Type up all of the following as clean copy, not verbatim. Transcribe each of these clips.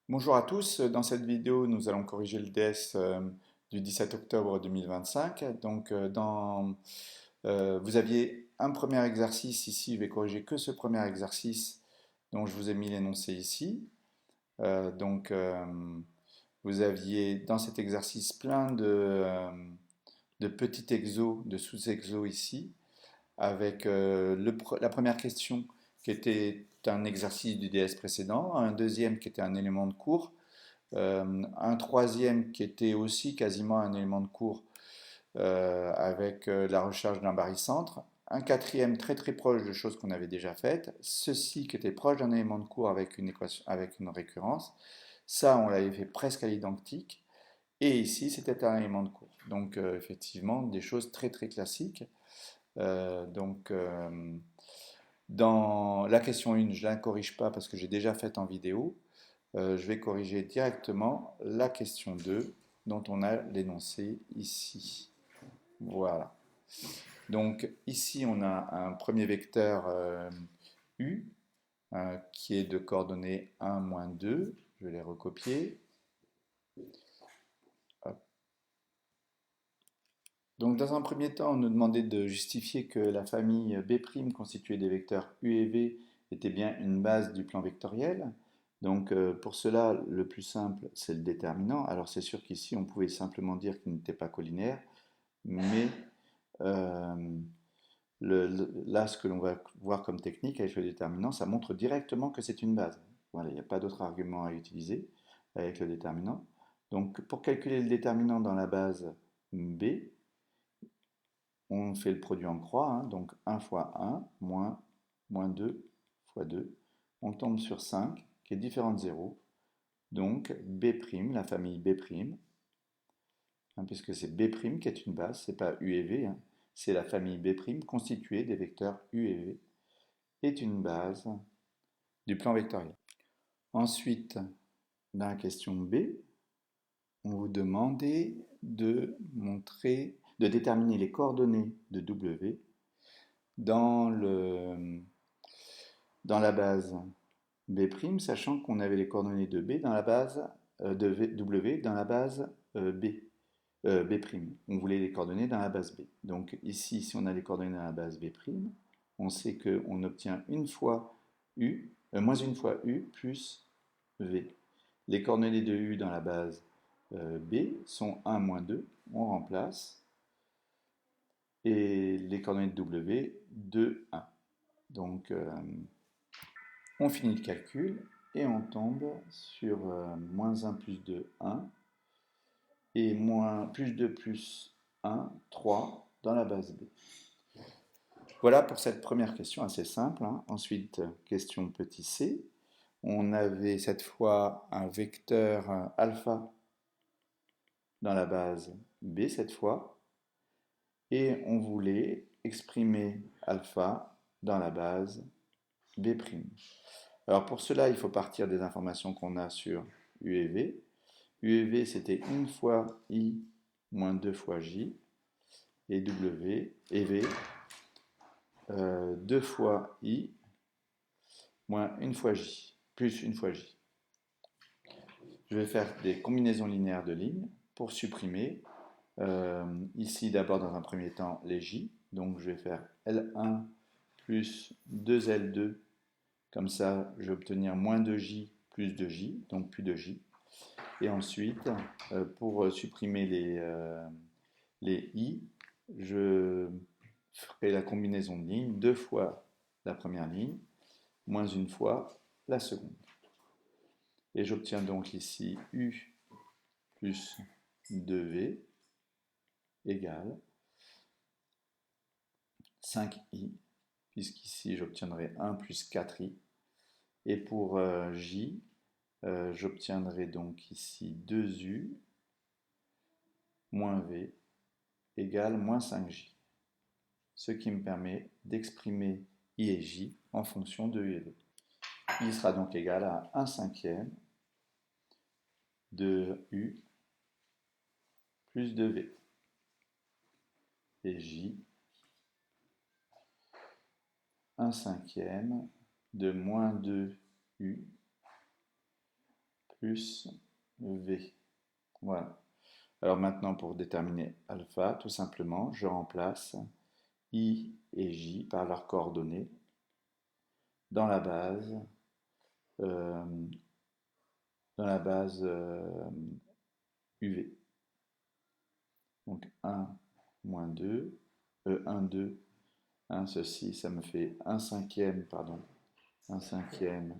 Bonjour à tous, dans cette vidéo nous allons corriger le DS du 17 octobre 2025. Vous aviez un premier exercice ici, je vais corriger que ce premier exercice dont je vous ai mis l'énoncé ici. Euh, donc euh, vous aviez dans cet exercice plein de petits exos, de sous-exos ici, avec la première question qui était un exercice du DS précédent, un deuxième qui était un élément de cours, un troisième qui était aussi quasiment un élément de cours avec la recherche d'un barycentre, un quatrième très très proche de choses qu'on avait déjà faites, ceci qui était proche d'un élément de cours avec une équation, avec une récurrence, ça on l'avait fait presque à l'identique, et ici c'était un élément de cours. Donc effectivement des choses très très classiques. Euh, donc euh, dans la question 1, je ne la corrige pas parce que j'ai déjà fait en vidéo. Je vais corriger directement la question 2 dont on a l'énoncé ici. Voilà. Donc ici, on a un premier vecteur U qui est de coordonnées 1, moins 2. Je vais les recopier. Hop. Donc dans un premier temps, on nous demandait de justifier que la famille B' constituée des vecteurs U et V était bien une base du plan vectoriel. Donc pour cela, le plus simple, c'est le déterminant. Alors c'est sûr qu'ici, on pouvait simplement dire qu'il n'était pas collinaire, mais euh, là, ce que l'on va voir comme technique avec le déterminant, ça montre directement que c'est une base. Voilà, il n'y a pas d'autre argument à utiliser avec le déterminant. Donc pour calculer le déterminant dans la base B, on fait le produit en croix, hein, donc 1 fois 1, moins 2 fois 2. On tombe sur 5, qui est différent de 0. Donc B', la famille B', hein, puisque c'est B' qui est une base, c'est pas U et V, hein, c'est la famille B' constituée des vecteurs U et V, est une base du plan vectoriel. Ensuite, dans la question B, on vous demandait de déterminer les coordonnées de W dans, dans la base B', sachant qu'on avait les coordonnées de B dans la base W dans la base B'. On voulait les coordonnées dans la base B. Donc ici, si on a les coordonnées dans la base B', on sait qu'on obtient une fois U, moins une fois U plus V. Les coordonnées de U dans la base B sont 1, moins 2, on remplace, et les coordonnées de W, 2, 1. Donc on finit le calcul et on tombe sur moins 1 plus 2, 1, et plus 2 plus 1, 3 dans la base B. Voilà pour cette première question assez simple, hein. Ensuite, question petit c. On avait cette fois un vecteur alpha dans la base B cette fois, et on voulait exprimer alpha dans la base B'. Alors pour cela, il faut partir des informations qu'on a sur U et V. U et V, c'était une fois I moins 2 fois J, et W et V, 2 fois I moins une fois J, plus une fois J. Je vais faire des combinaisons linéaires de lignes pour supprimer. Ici, d'abord, dans un premier temps, les J. Donc, je vais faire L1 plus 2L2. Comme ça, je vais obtenir moins 2J plus 2J, donc plus de J. Et ensuite, pour supprimer les I, je ferai la combinaison de lignes, 2 fois la première ligne, moins une fois la seconde. Et j'obtiens donc ici U plus 2V égale 5i, puisqu'ici j'obtiendrai 1 plus 4i. Et pour j, j'obtiendrai donc ici 2u moins v égale moins 5j, ce qui me permet d'exprimer i et j en fonction de u et v. Il sera donc égal à 1 cinquième de u plus de v, et j 1 cinquième de moins 2u plus V. Voilà. Alors maintenant, pour déterminer alpha, tout simplement, je remplace I et J par leurs coordonnées dans la base, euh, UV. Donc 1, moins 2, 1, 2, 1, ceci, ça me fait 1 cinquième, pardon, 1 cinquième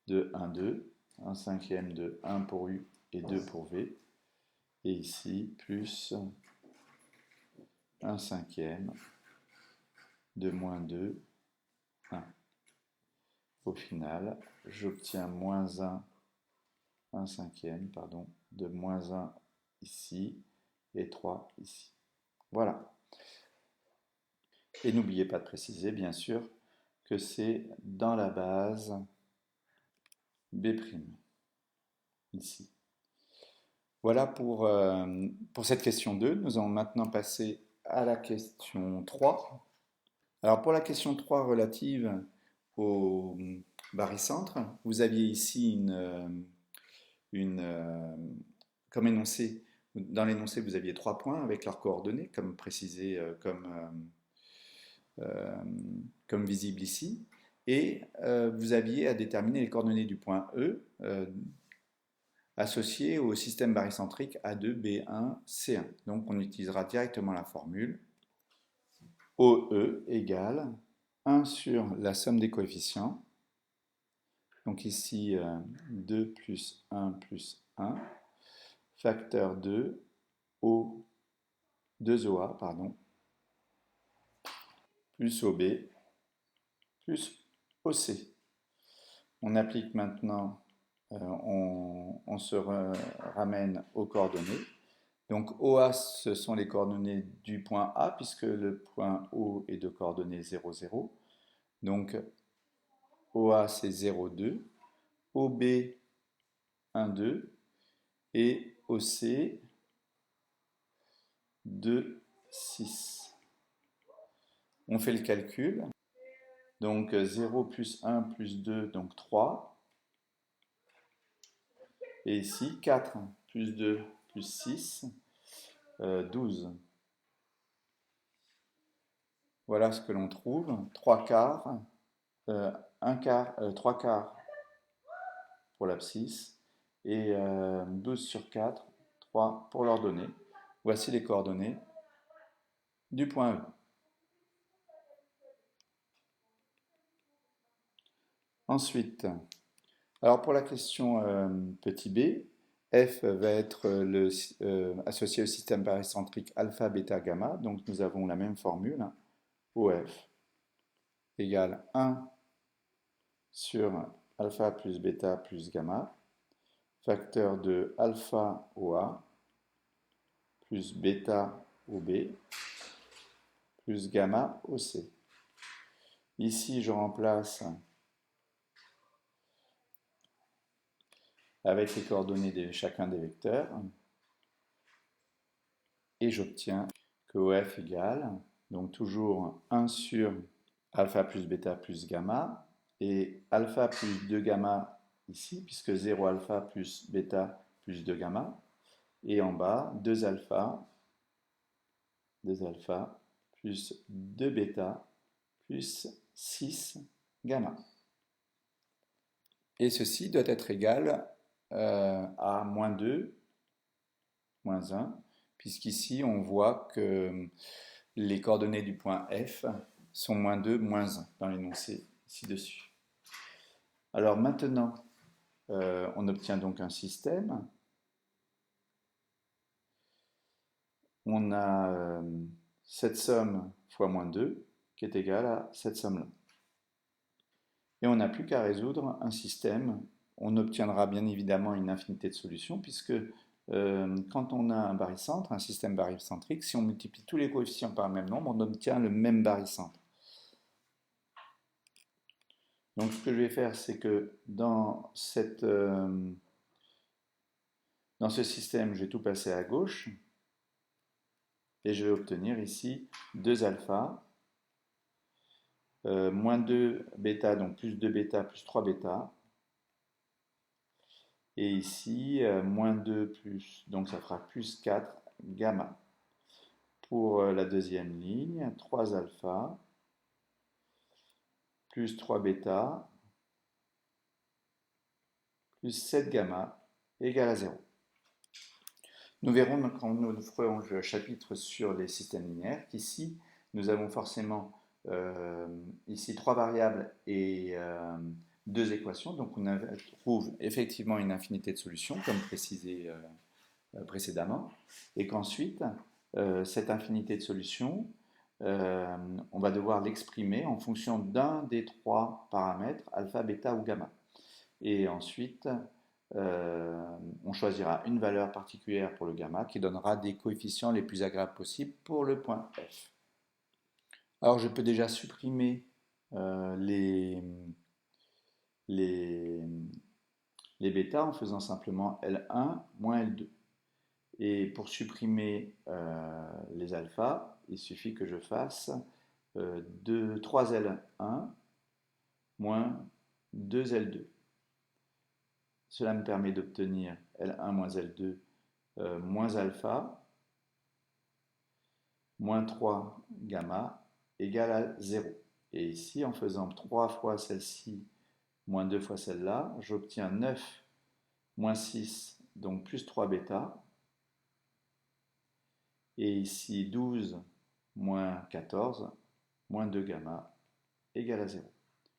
de 1, 2, 1 cinquième de 1 pour U et 2 pour V, et ici, plus 1 cinquième de moins 2, 1. Au final, j'obtiens moins 1 cinquième, pardon, de moins 1 ici, et 3 ici. Voilà. Et n'oubliez pas de préciser, bien sûr, que c'est dans la base B', ici. Voilà pour cette question 2. Nous allons maintenant passer à la question 3. Alors pour la question 3 relative au barycentre, vous aviez ici comme énoncé, dans l'énoncé vous aviez 3 points avec leurs coordonnées, comme précisé, comme visible ici, et vous aviez à déterminer les coordonnées du point E associé au système barycentrique A2B1C1. Donc on utilisera directement la formule OE égale 1 sur la somme des coefficients. Donc ici 2 plus 1 plus 1, facteur 2, O, 2OA, pardon, plus OB, plus OC. On applique maintenant, on se ramène aux coordonnées. Donc OA, ce sont les coordonnées du point A, puisque le point O est de coordonnées 0, 0. Donc OA, c'est 0, 2. OB, 1, 2. Et OC, 2, 6. On fait le calcul. Donc 0 plus 1 plus 2, donc 3. Et ici, 4 plus 2 plus 6, 12. Voilà ce que l'on trouve. 3 quarts, 3 quarts pour l'abscisse et 12 sur 4, 3 pour l'ordonnée. Voici les coordonnées du point E. Ensuite, alors pour la question petit b, f va être associé au système barycentrique alpha, bêta, gamma. Donc nous avons la même formule, hein, OF égale 1 sur alpha plus bêta plus gamma, facteur de alpha OA plus bêta OB plus gamma OC. Ici, je remplace avec les coordonnées de chacun des vecteurs et j'obtiens que OF égale, donc toujours 1 sur alpha plus bêta plus gamma et alpha plus 2 gamma ici, puisque 0 alpha plus bêta plus 2 gamma, et en bas 2 alpha plus 2 bêta plus 6 gamma. Et ceci doit être égal à moins 2, moins 1, puisqu'ici on voit que les coordonnées du point F sont moins 2, moins 1 dans l'énoncé ci-dessus. Alors maintenant, on obtient donc un système. On a cette somme fois moins 2 qui est égale à cette somme-là. Et on n'a plus qu'à résoudre un système. On obtiendra bien évidemment une infinité de solutions puisque quand on a un barycentre, un système barycentrique, si on multiplie tous les coefficients par le même nombre, on obtient le même barycentre. Donc ce que je vais faire, c'est que dans ce système, je vais tout passer à gauche et je vais obtenir ici 2 alpha moins 2 bêta, donc plus 2 bêta, plus 3 bêta. Et ici, moins 2 plus, donc ça fera plus 4 gamma. Pour la deuxième ligne, 3 alpha, plus 3 bêta, plus 7 gamma, égale à 0. Nous verrons quand nous ferons le chapitre sur les systèmes linéaires qu'ici, nous avons forcément ici 3 variables et 2 équations. Donc on trouve effectivement une infinité de solutions, comme précisé précédemment. Et qu'ensuite, cette infinité de solutions, on va devoir l'exprimer en fonction d'un des 3 paramètres, alpha, bêta ou gamma. Et ensuite, on choisira une valeur particulière pour le gamma qui donnera des coefficients les plus agréables possibles pour le point F. Alors je peux déjà supprimer les bêtas en faisant simplement L1 moins L2. Et pour supprimer les alphas, il suffit que je fasse 3L1 moins 2L2. Cela me permet d'obtenir L1 moins L2 moins alpha moins 3 gamma égale à 0. Et ici, en faisant 3 fois celle-ci moins 2 fois celle-là, j'obtiens 9 moins 6, donc plus 3 bêta. Et ici, 12 moins 14 moins 2 gamma égale à 0.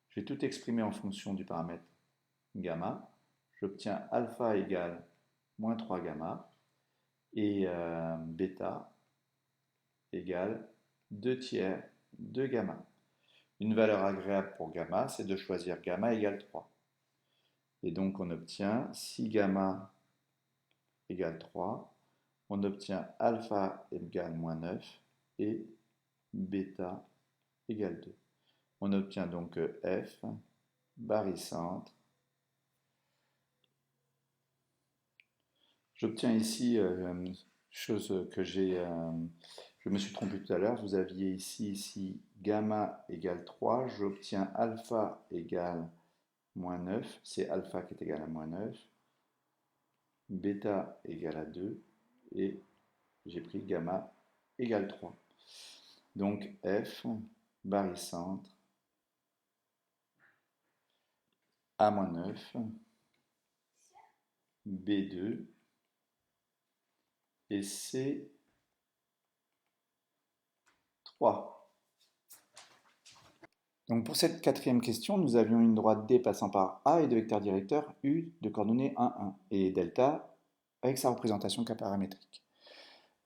Je vais tout exprimer en fonction du paramètre gamma. J'obtiens alpha égale moins 3 gamma et bêta égale 2 tiers de gamma. Une valeur agréable pour gamma, c'est de choisir gamma égale 3. Et donc on obtient, si gamma égale 3, on obtient alpha égale moins 9 et bêta égale 2. On obtient donc F, barycentre. J'obtiens ici, chose que je me suis trompé tout à l'heure, vous aviez ici gamma égale 3, j'obtiens alpha égale moins 9, c'est alpha qui est égal à moins 9, bêta égale à 2, et j'ai pris gamma égale 3. Donc F, barycentre, A-9, B2, et C3. Donc pour cette quatrième question, nous avions une droite D passant par A et de vecteurs directeurs U de coordonnées 1, 1 et delta avec sa représentation paramétrique.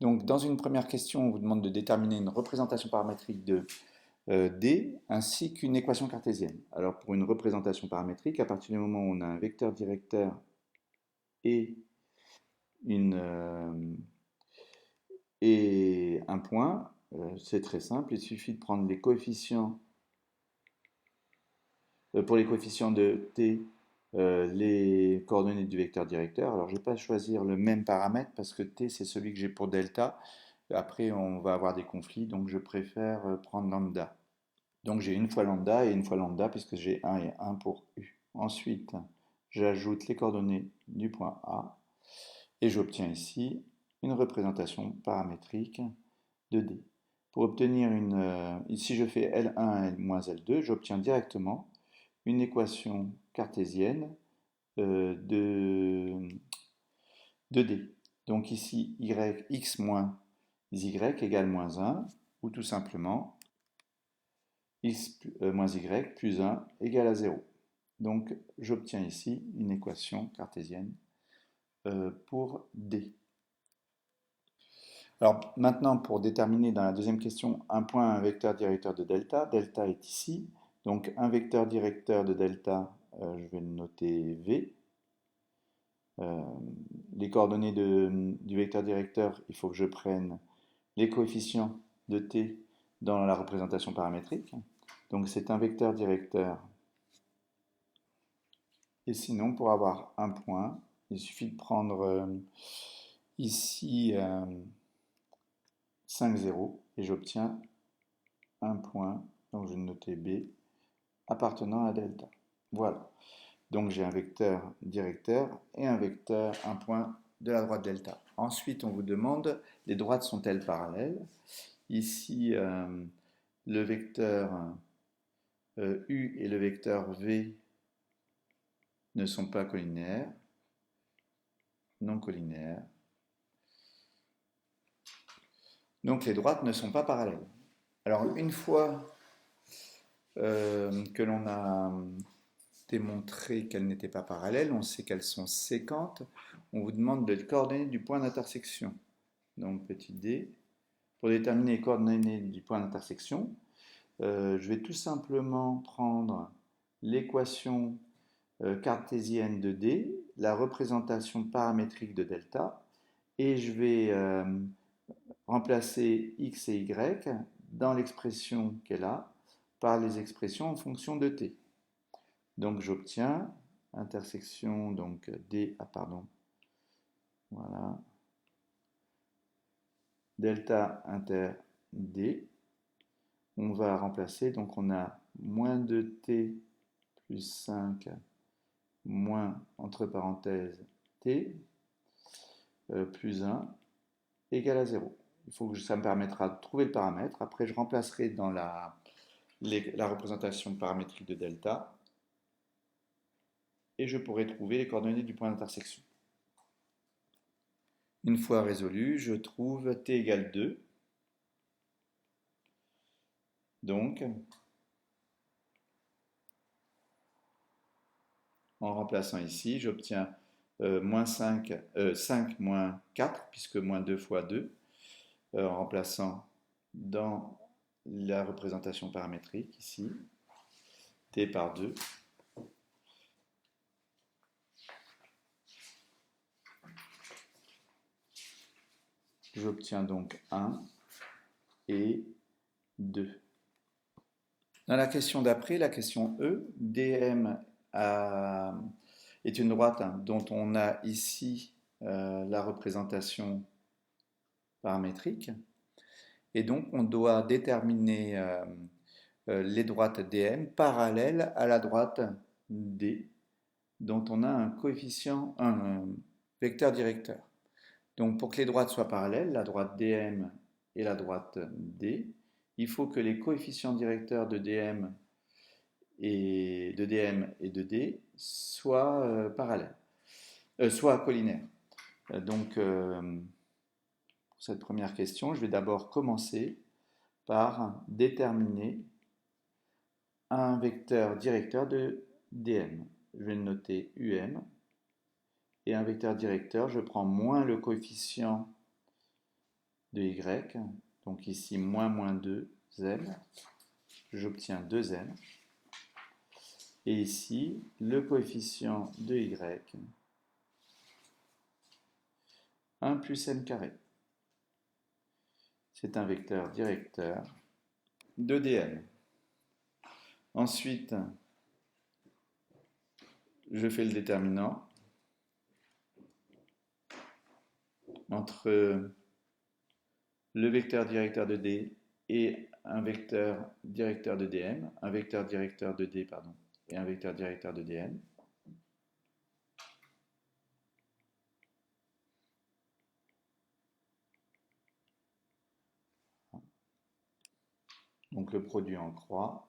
Donc dans une première question, on vous demande de déterminer une représentation paramétrique de D ainsi qu'une équation cartésienne. Alors pour une représentation paramétrique, à partir du moment où on a un vecteur directeur et un point, c'est très simple, il suffit de prendre les coefficients, pour les coefficients de t, les coordonnées du vecteur directeur. Alors je ne vais pas choisir le même paramètre parce que t c'est celui que j'ai pour delta, après on va avoir des conflits, donc je préfère prendre lambda. Donc j'ai une fois lambda et une fois lambda puisque j'ai 1 et 1 pour u. Ensuite, j'ajoute les coordonnées du point A et j'obtiens ici une représentation paramétrique de D. Pour obtenir ici je fais L1 moins L2, j'obtiens directement une équation cartésienne de D. Donc ici x moins y égale moins 1, ou tout simplement x moins y plus 1 égale à 0. Donc j'obtiens ici une équation cartésienne pour D. Alors maintenant, pour déterminer dans la deuxième question un point, un vecteur directeur de delta, delta est ici, donc un vecteur directeur de delta, je vais le noter V. Les coordonnées du vecteur directeur, il faut que je prenne les coefficients de t dans la représentation paramétrique. Donc c'est un vecteur directeur. Et sinon, pour avoir un point, il suffit de prendre ici 5, 0 et j'obtiens un point donc je vais noter B, appartenant à delta. Voilà. Donc j'ai un vecteur directeur et un vecteur, un point de la droite delta. Ensuite, on vous demande, les droites sont-elles parallèles? Ici, le vecteur U et le vecteur V ne sont pas collinéaires, non collinéaires. Donc les droites ne sont pas parallèles. Alors une fois que l'on a démontré qu'elles n'étaient pas parallèles, on sait qu'elles sont séquentes, on vous demande les coordonnées du point d'intersection. Donc petit d, pour déterminer les coordonnées du point d'intersection, je vais tout simplement prendre l'équation cartésienne de D, la représentation paramétrique de delta, et je vais remplacer x et y dans l'expression qu'elle a par les expressions en fonction de t. Donc j'obtiens intersection donc d, pardon, voilà, delta inter d. On va remplacer, donc on a moins 2t plus 5 moins, entre parenthèses, t, plus 1, égale à 0. Il faut que ça me permettra de trouver le paramètre. Après, je remplacerai dans la représentation paramétrique de delta et je pourrai trouver les coordonnées du point d'intersection. Une fois résolu, je trouve t égale 2. Donc, en remplaçant ici, j'obtiens 5 moins 4, puisque moins 2 fois 2, en remplaçant dans la représentation paramétrique, ici, t par 2. J'obtiens donc 1 et 2. Dans la question d'après, la question E, DM est une droite dont on a ici la représentation paramétrique. Et donc, on doit déterminer les droites DM parallèles à la droite D, dont on a un coefficient, un vecteur directeur. Donc, pour que les droites soient parallèles, la droite DM et la droite D, il faut que les coefficients directeurs de DM et de D soient parallèles, soient collinaires. Donc, pour cette première question, je vais d'abord commencer par déterminer un vecteur directeur de DM. Je vais le noter UM. Et un vecteur directeur, je prends moins le coefficient de Y, donc ici moins 2m, j'obtiens 2m. Et ici, le coefficient de Y, 1 plus m carré. C'est un vecteur directeur de DM. Ensuite, je fais le déterminant entre le vecteur directeur de D et un vecteur directeur de DM, un vecteur directeur de D, pardon, et un vecteur directeur de DM. Donc le produit en croix.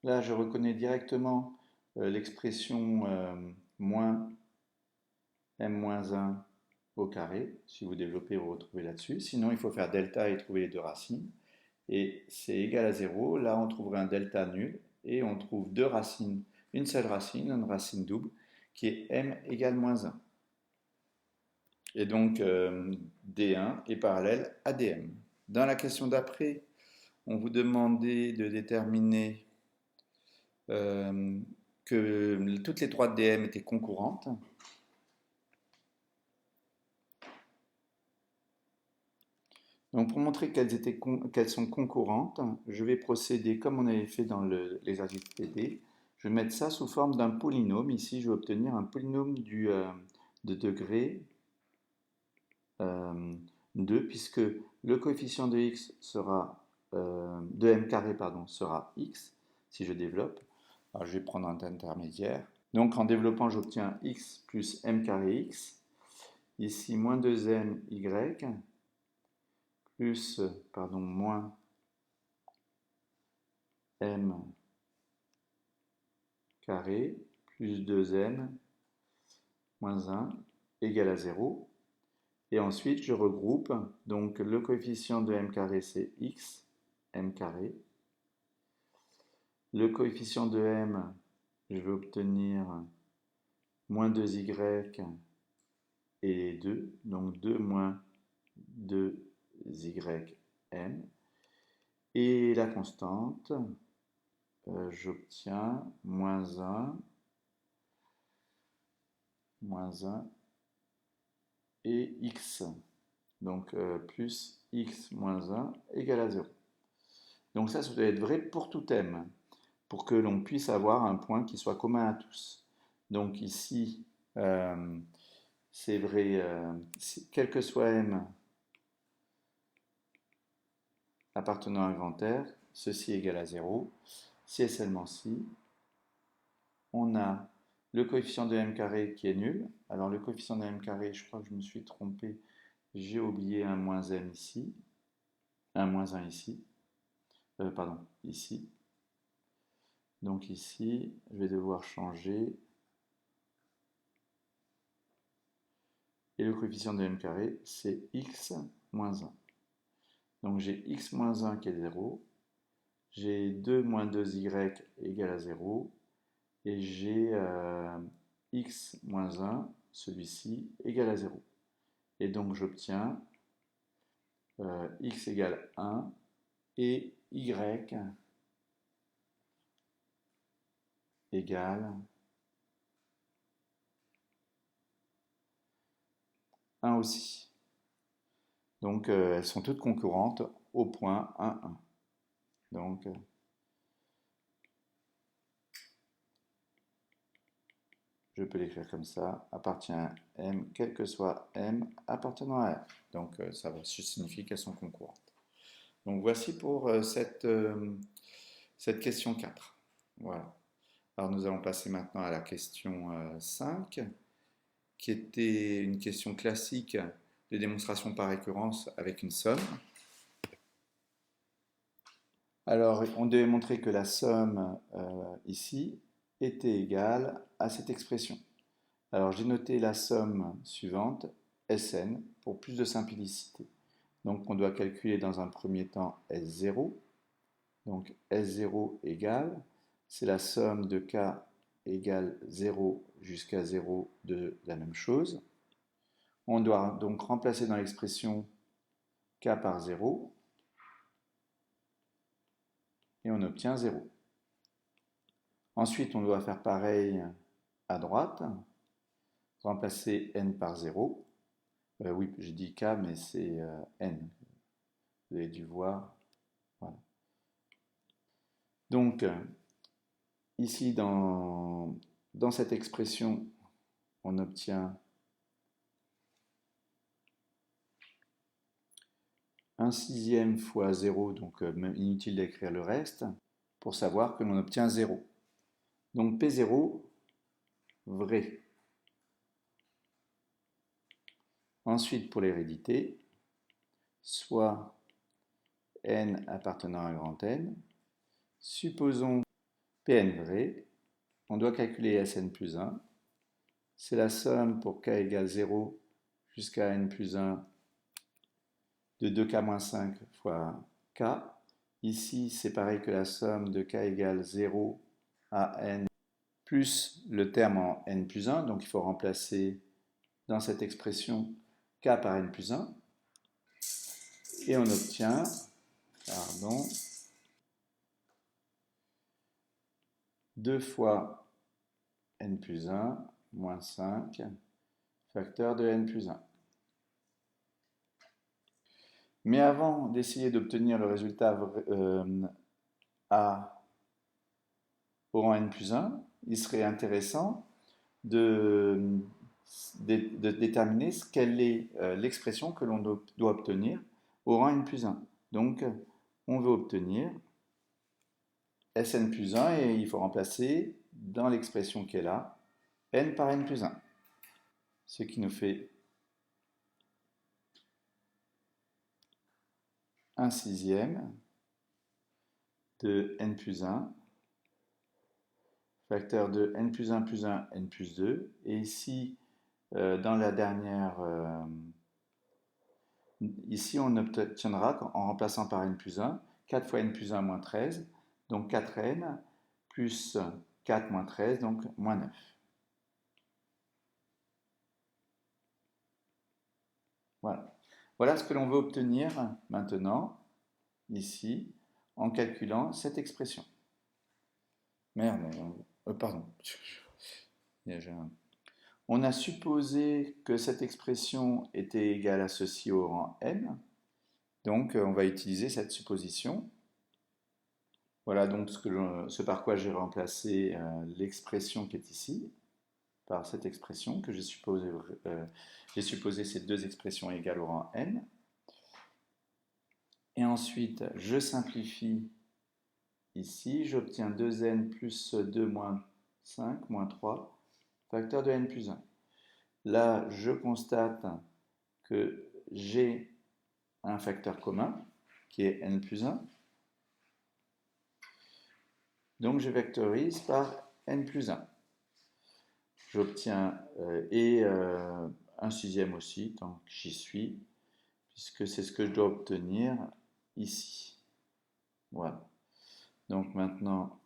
Là, je reconnais directement l'expression moins m-1 au carré. Si vous développez, vous retrouvez là-dessus. Sinon, il faut faire delta et trouver les deux racines. Et c'est égal à 0. Là, on trouverait un delta nul. Et on trouve deux racines, une seule racine, une racine double, qui est m égale moins 1. Et donc, D1 est parallèle à DM. Dans la question d'après, on vous demandait de déterminer que toutes les droites DM étaient concurrentes. Donc pour montrer qu'elles sont concurrentes, je vais procéder comme on avait fait dans l'exercice PD. Je vais mettre ça sous forme d'un polynôme. Ici, je vais obtenir un polynôme de degré 2, puisque le coefficient de x sera, de m carré pardon, sera x, si je développe. Alors, je vais prendre un intermédiaire. Donc en développant, j'obtiens x plus m carré x. Ici, moins 2m y plus, pardon, moins m carré plus 2n moins 1 égale à 0. Et ensuite, je regroupe. Donc le coefficient de m carré, c'est x, m carré. Le coefficient de m, je vais obtenir moins 2y et 2. Donc 2 moins 2ym. Et la constante, j'obtiens moins 1 et x. Donc plus x moins 1 égale à 0. Donc ça doit être vrai pour tout m, pour que l'on puisse avoir un point qui soit commun à tous. Donc ici, c'est vrai, quel que soit m appartenant à grand R, ceci égale à 0. Si et seulement si, on a le coefficient de m carré qui est nul. Alors le coefficient de m carré, je crois que je me suis trompé, j'ai oublié un moins m ici, un moins 1 ici, pardon, ici. Donc ici, je vais devoir changer. Et le coefficient de m carré, c'est x moins 1. Donc j'ai x moins 1 qui est 0. J'ai 2 moins 2y égale à 0. Et j'ai x moins 1, celui-ci, égale à 0. Et donc j'obtiens x égale 1 et y égale 1 aussi. Donc elles sont toutes concurrentes au point 1, 1. Donc je peux l'écrire comme ça, appartient à M, quel que soit M appartenant à R. Donc ça signifie qu'elles sont concurrentes. Donc voici pour cette question 4. Voilà. Alors nous allons passer maintenant à la question 5, qui était une question classique de démonstration par récurrence avec une somme. Alors on devait montrer que la somme ici était égale à cette expression. Alors j'ai noté la somme suivante, Sn, pour plus de simplicité. Donc on doit calculer dans un premier temps S0. Donc S0 égale, c'est la somme de k égale 0 jusqu'à 0 de la même chose. On doit donc remplacer dans l'expression k par 0 et on obtient 0. Ensuite on doit faire pareil à droite, remplacer n par 0. Oui, j'ai dit k, mais c'est n. Vous avez dû voir. Voilà. Donc, ici, dans cette expression, on obtient un sixième fois 0, donc inutile d'écrire le reste, pour savoir que l'on obtient 0. Donc P0, vrai. Ensuite, pour l'hérédité, soit n appartenant à grand N, supposons Pn vrai, on doit calculer Sn plus 1, c'est la somme pour k égale 0 jusqu'à n plus 1 de 2k-5 fois k. Ici, c'est pareil que la somme de k égale 0 à n plus le terme en n plus 1. Donc, il faut remplacer dans cette expression k par n plus 1. Et on obtient, 2 fois n plus 1 moins 5 facteur de n plus 1. Mais avant d'essayer d'obtenir le résultat A au rang n plus 1, il serait intéressant de déterminer quelle est l'expression que l'on doit obtenir au rang n plus 1. Donc, on veut obtenir Sn plus 1 et il faut remplacer dans l'expression qui est là, n par n plus 1. Ce qui nous fait 1 sixième de n plus 1, facteur de n plus 1 plus 1, n plus 2. Et ici, dans la dernière, ici on obtiendra, en remplaçant par n plus 1, 4 fois n plus 1 moins 13, donc 4n, plus 4 moins 13, donc moins 9. Voilà. Voilà ce que l'on veut obtenir maintenant, ici, en calculant cette expression. Merde, pardon. On a supposé que cette expression était égale à ceci au rang n. Donc, on va utiliser cette supposition. Voilà donc ce par quoi j'ai remplacé l'expression qui est ici, par cette expression que j'ai supposé ces deux expressions égales au rang n. Et ensuite, je simplifie ici, j'obtiens 2n plus 2 moins 5 moins 3, facteur de n plus 1. Là, je constate que j'ai un facteur commun qui est n plus 1. Donc, je vectorise par n plus 1. J'obtiens un sixième aussi, tant que j'y suis, puisque c'est ce que je dois obtenir ici. Voilà. Donc maintenant,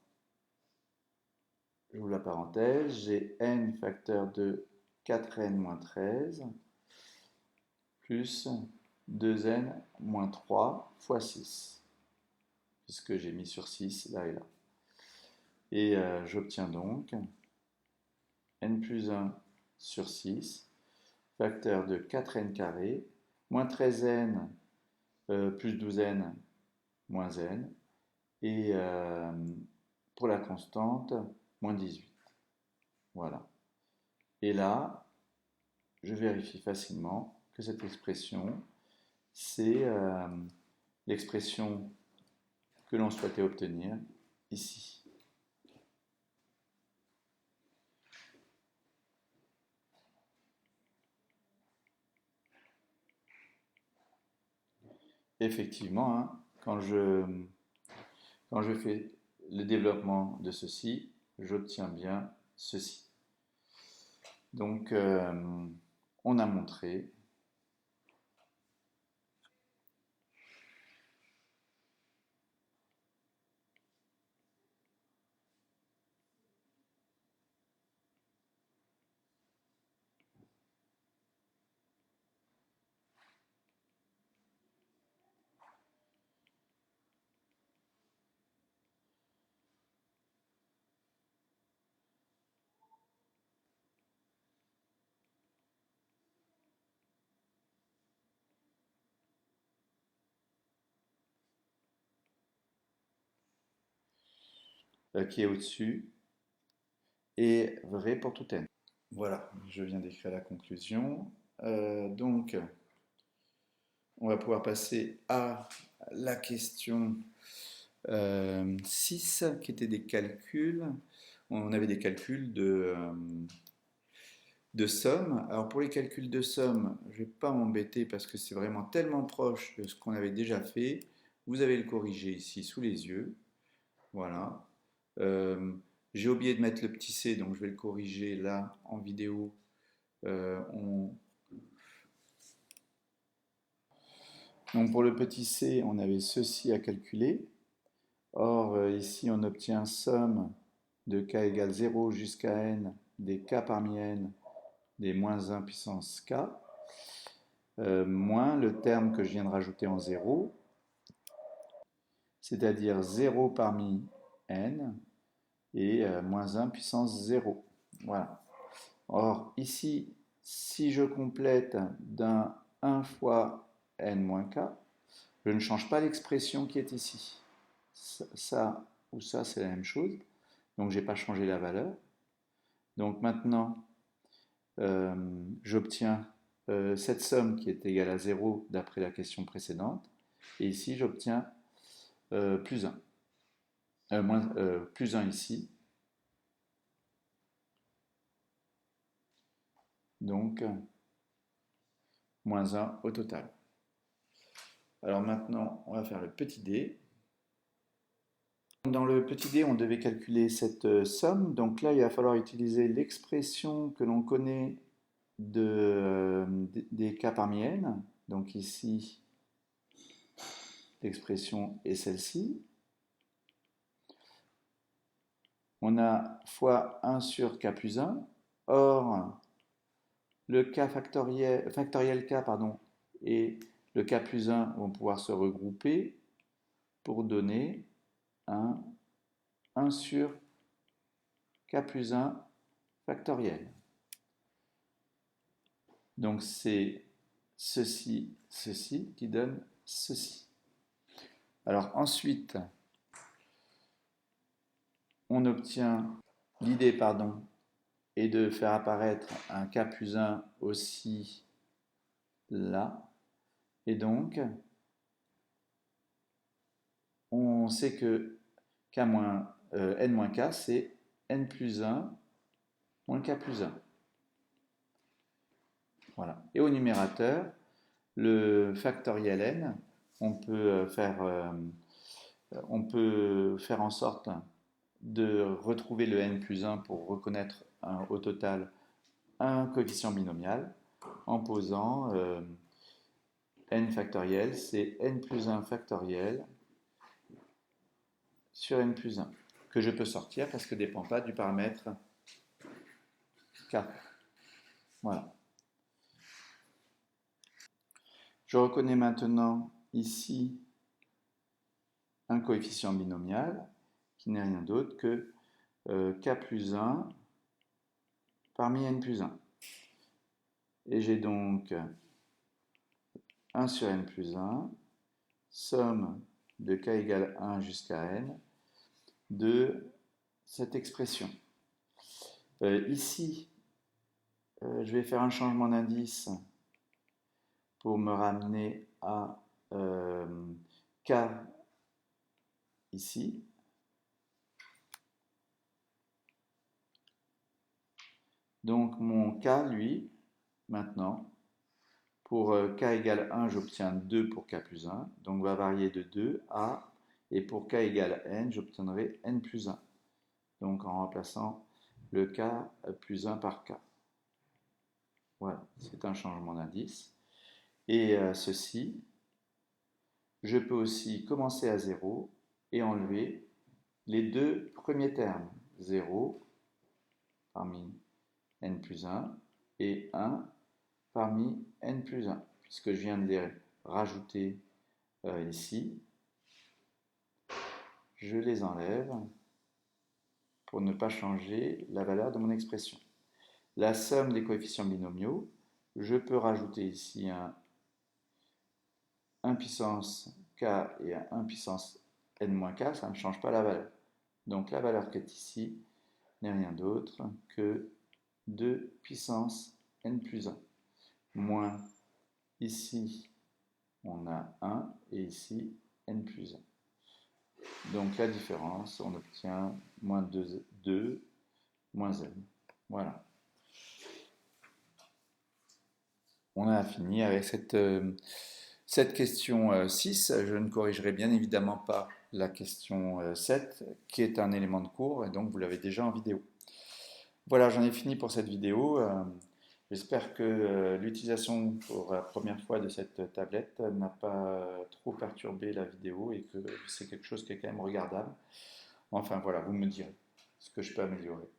j'ouvre la parenthèse, j'ai n facteur de 4n moins 13 plus 2n moins 3 fois 6, puisque j'ai mis sur 6 là et là. Et j'obtiens donc n plus 1 sur 6, facteur de 4n carré, moins 13n plus 12n moins n, et pour la constante, moins 18. Voilà. Et là, je vérifie facilement que cette expression, c'est l'expression que l'on souhaitait obtenir ici. Effectivement, hein, quand je fais le développement de ceci, j'obtiens bien ceci. Donc, on a montré qui est au-dessus est vrai pour tout n. Voilà, je viens d'écrire la conclusion. Donc, on va pouvoir passer à la question 6, qui était des calculs. On avait des calculs de somme. Alors pour les calculs de somme, je ne vais pas m'embêter parce que c'est vraiment tellement proche de ce qu'on avait déjà fait. Vous avez le corrigé ici sous les yeux. Voilà. J'ai oublié de mettre le petit c, donc je vais le corriger là en vidéo. Donc pour le petit c, on avait ceci à calculer. Or, ici, on obtient somme de k égale 0 jusqu'à n des k parmi n des moins 1 puissance k, moins le terme que je viens de rajouter en 0, c'est-à-dire 0 parmi n et moins 1 puissance 0. Voilà. Or, ici, si je complète d'un 1 fois n moins k, je ne change pas l'expression qui est ici. Ça ou ça, c'est la même chose. Donc, je n'ai pas changé la valeur. Donc, maintenant, j'obtiens cette somme qui est égale à 0 d'après la question précédente. Et ici, j'obtiens plus 1. Plus 1 ici. Donc, moins 1 au total. Alors maintenant, on va faire le petit d. Dans le petit d, on devait calculer cette somme. Donc là, il va falloir utiliser l'expression que l'on connaît des k parmi n. Donc ici, l'expression est celle-ci. On a fois 1 sur k plus 1. Or, le k factoriel k et le k plus 1 vont pouvoir se regrouper pour donner un 1 sur k plus 1 factoriel. Donc c'est ceci qui donne ceci. Alors ensuite, on obtient l'idée, est de faire apparaître un k plus 1 aussi là. Et donc, on sait que n-k, c'est n plus 1 moins k plus 1. Voilà. Et au numérateur, le factoriel n, on peut faire en sorte de retrouver le n plus 1 pour reconnaître au total un coefficient binomial en posant n factoriel, c'est n plus 1 factoriel sur n plus 1, que je peux sortir parce que ne dépend pas du paramètre k. Voilà. Je reconnais maintenant ici un coefficient binomial qui n'est rien d'autre que k plus 1 parmi n plus 1. Et j'ai donc 1 sur n plus 1, somme de k égale 1 jusqu'à n, de cette expression. Ici, je vais faire un changement d'indice pour me ramener à k ici. Donc mon k, lui, maintenant, pour k égale 1, j'obtiens 2 pour k plus 1, donc va varier de 2 à, et pour k égale n, j'obtiendrai n plus 1. Donc en remplaçant le k plus 1 par k. Voilà, c'est un changement d'indice. Et ceci, je peux aussi commencer à 0 et enlever les deux premiers termes. 0 parmi n plus 1 et 1 parmi n plus 1, puisque je viens de les rajouter ici. Je les enlève pour ne pas changer la valeur de mon expression. La somme des coefficients binomiaux, je peux rajouter ici un 1 puissance k et un 1 puissance n-k, ça ne change pas la valeur. Donc la valeur qui est ici n'est rien d'autre que 2 puissance n plus 1. Moins, ici, on a 1 et ici, n plus 1. Donc la différence, on obtient moins 2 moins n. Voilà. On a fini avec cette question 6. Je ne corrigerai bien évidemment pas la question 7, qui est un élément de cours, et donc vous l'avez déjà en vidéo. Voilà, j'en ai fini pour cette vidéo. J'espère que l'utilisation pour la première fois de cette tablette n'a pas trop perturbé la vidéo et que c'est quelque chose qui est quand même regardable. Enfin voilà, vous me direz ce que je peux améliorer.